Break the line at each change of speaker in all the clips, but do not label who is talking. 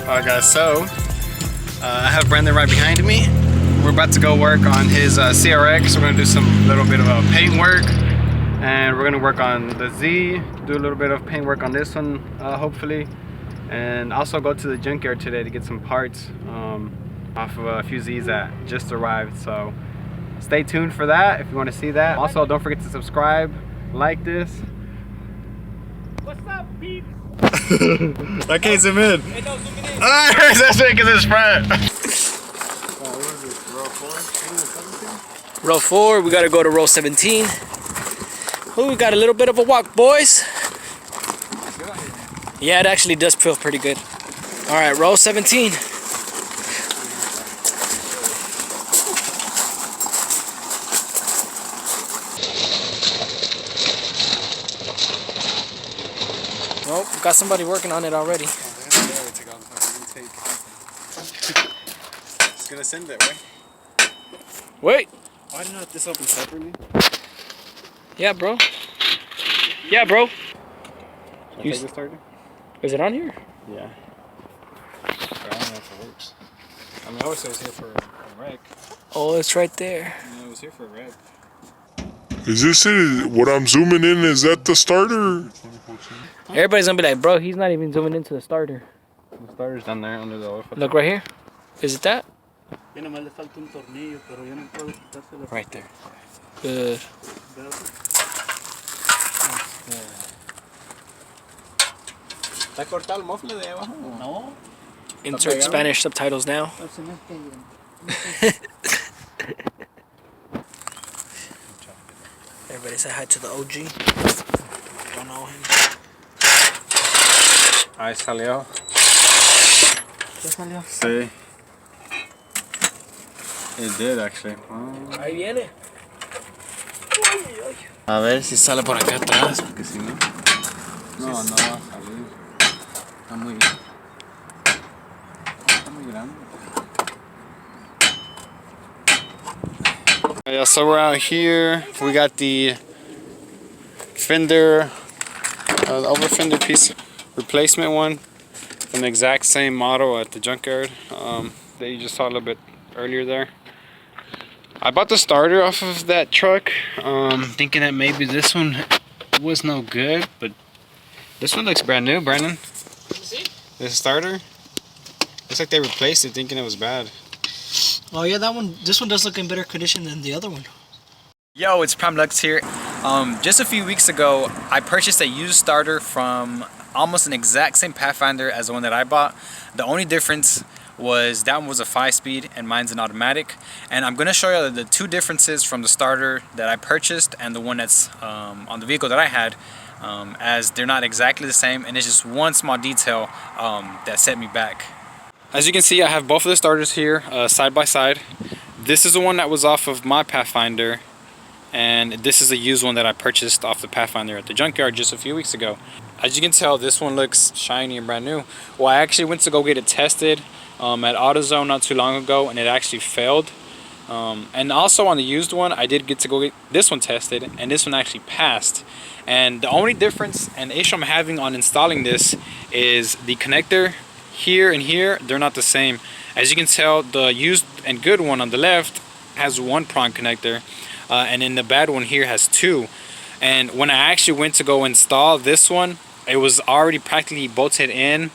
Alright guys, so I have Brendan right behind me. We're about to go work on his CRX. We're going to do some little bit of paint work, and we're going to work on the Z, do a little bit of paint work on this one hopefully, and also go to the junkyard today to get some parts off of a few Z's that just arrived. So stay tuned for that if you want to see that. Also, don't forget to subscribe, like this.
What's up, peeps?
I can't zoom in.
Hey, no, zoom in.
That's it, because it's front.
Row 4, we gotta go to row 17. Oh, we got a little bit of a walk, boys. Yeah, it actually does feel pretty good. Alright, row 17. Oh, got somebody working on it already.
It's gonna send it, right?
Wait.
Why didn't this open separately?
Yeah, bro. Yeah, bro.
Should I take the starter?
Is it on here?
Yeah. I don't know if it works. I mean, I always say it's here for a wreck.
Oh, it's right there.
Yeah, it was here for a wreck.
Is this it? What I'm zooming in, is that the starter?
Everybody's gonna be like, bro, he's not even zooming into the starter.
The starter's down there under the oil filter.
Look right here. Is it that?
Right there.
Good.
¿Está cortado el mofle de abajo? No.
Insert Spanish subtitles now. Everybody say hi to the OG. Don't know him.
Ahí salió.
¿Qué salió?
Sí. It did actually.
Ahí viene.
A ver si sale por acá atrás, porque si no... No, no va a salir. Está muy grande. Yeah, so we're out here. We got the fender, the over fender piece replacement one, an exact same model at the junkyard that you just saw a little bit earlier there. I bought the starter off of that truck, thinking that maybe this one was no good, but this one looks brand new, Brandon.
Let me see.
This starter looks like they replaced it, thinking it was bad.
Oh yeah, this one does look in better condition than the other one.
Yo, it's Prime Lux here. Just a few weeks ago, I purchased a used starter from almost an exact same Pathfinder as the one that I bought. The only difference was that one was a 5-speed and mine's an automatic. And I'm going to show you the two differences from the starter that I purchased and the one that's on the vehicle that I had, as they're not exactly the same, and it's just one small detail that set me back.
As you can see, I have both of the starters here side by side. This is the one that was off of my Pathfinder, and this is a used one that I purchased off the Pathfinder at the junkyard just a few weeks ago. As you can tell, this one looks shiny and brand new. Well, I actually went to go get it tested at AutoZone not too long ago, and it actually failed. And also on the used one, I did get to go get this one tested, and this one actually passed. And the only difference and issue I'm having on installing this is the connector here and here, they're not the same. As you can tell, the used and good one on the left has one prong connector, and then the bad one here has two. And when I actually went to go install this one, it was already practically bolted in,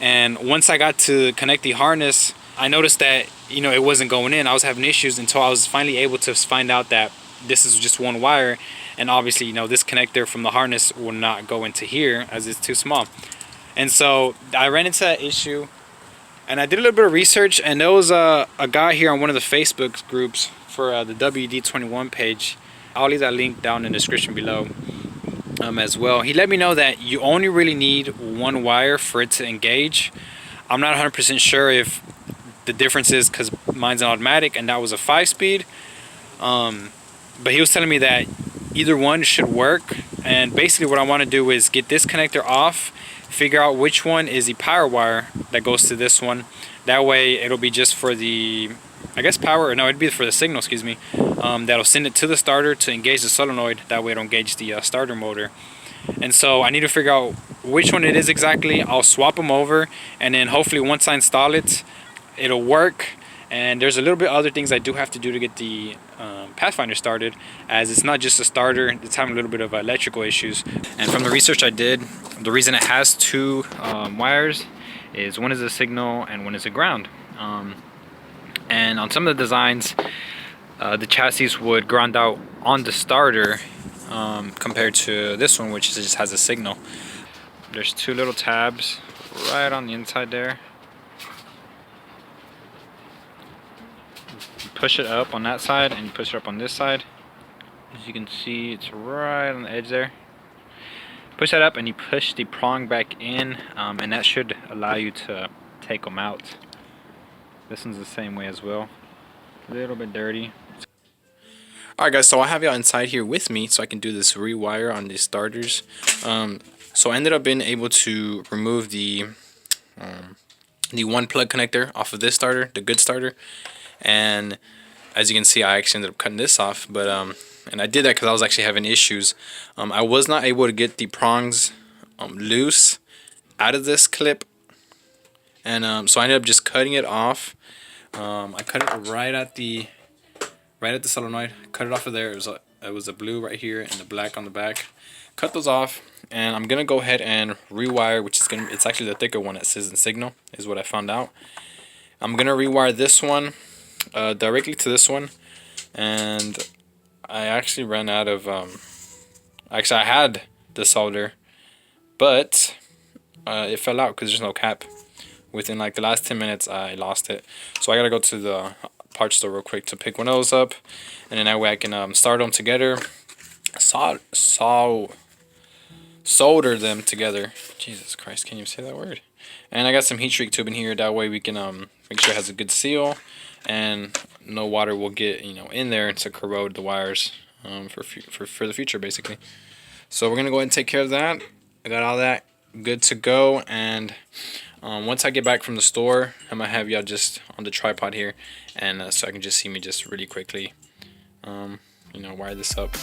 and once I got to connect the harness, I noticed that, you know, it wasn't going in. I was having issues until I was finally able to find out that this is just one wire, and obviously, you know, this connector from the harness will not go into here as it's too small. And so I ran into that issue, and I did a little bit of research, and there was a guy here on one of the Facebook groups for the WD21 page. I'll leave that link down in the description below as well. He let me know that you only really need one wire for it to engage. I'm not 100% sure if the difference is because mine's an automatic and that was a 5-speed. But he was telling me that either one should work, and basically what I want to do is get this connector off, figure out which one is the power wire that goes to this one. That way it'll be just for the, I guess, power, or no, it'd be for the signal, excuse me, that'll send it to the starter to engage the solenoid. That way it'll engage the starter motor. And so I need to figure out which one it is exactly, I'll swap them over, and then hopefully once I install it, it'll work. And there's a little bit other things I do have to do to get the Pathfinder started, as it's not just a starter, it's having a little bit of electrical issues. And from the research I did, the reason it has two wires is one is a signal and one is a ground. And on some of the designs, the chassis would ground out on the starter compared to this one, which just has a signal. There's two little tabs right on the inside there. You push it up on that side and you push it up on this side. As you can see, it's right on the edge there. Push that up and you push the prong back in, and that should allow you to take them out. This one's the same way as well. A little bit dirty. Alright guys, so I have y'all inside here with me so I can do this rewire on these starters. So I ended up being able to remove the one plug connector off of this starter, the good starter. And as you can see, I actually ended up cutting this off, but and I did that because I was actually having issues. I was not able to get the prongs loose out of this clip, and so I ended up just cutting it off. I cut it right at the solenoid. Cut it off of there. It was a blue right here and the black on the back. Cut those off, and I'm gonna go ahead and rewire, it's actually the thicker one that says in signal, is what I found out. I'm gonna rewire this one directly to this one, and I actually ran out of actually I had the solder, but it fell out because there's no cap. Within like the last 10 minutes I lost it, so I gotta go to the parts store real quick to pick one of those up, and then that way I can start them together, solder them together. Jesus Christ, can you say that word? And I got some heat shrink tube in here, that way we can make sure it has a good seal and no water will get in there to corrode the wires for the future basically. So we're gonna go ahead and take care of that. I got all that good to go, and once I get back from the store, I'm gonna have y'all just on the tripod here, and so I can just see me just really quickly wire this up.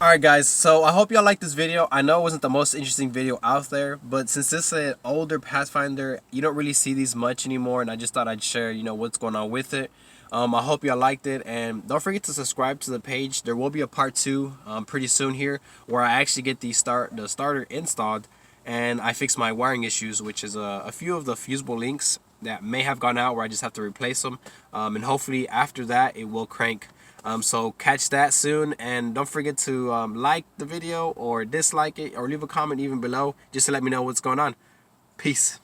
Alright guys, so I hope y'all liked this video. I know it wasn't the most interesting video out there, but since this is an older Pathfinder, you don't really see these much anymore, and I just thought I'd share what's going on with it. I hope y'all liked it, and don't forget to subscribe to the page. There will be a part 2 pretty soon here, where I actually get the starter installed and I fix my wiring issues, which is a few of the fusible links that may have gone out where I just have to replace them, and hopefully after that it will crank. So catch that soon, and don't forget to like the video or dislike it or leave a comment even below just to let me know what's going on. Peace.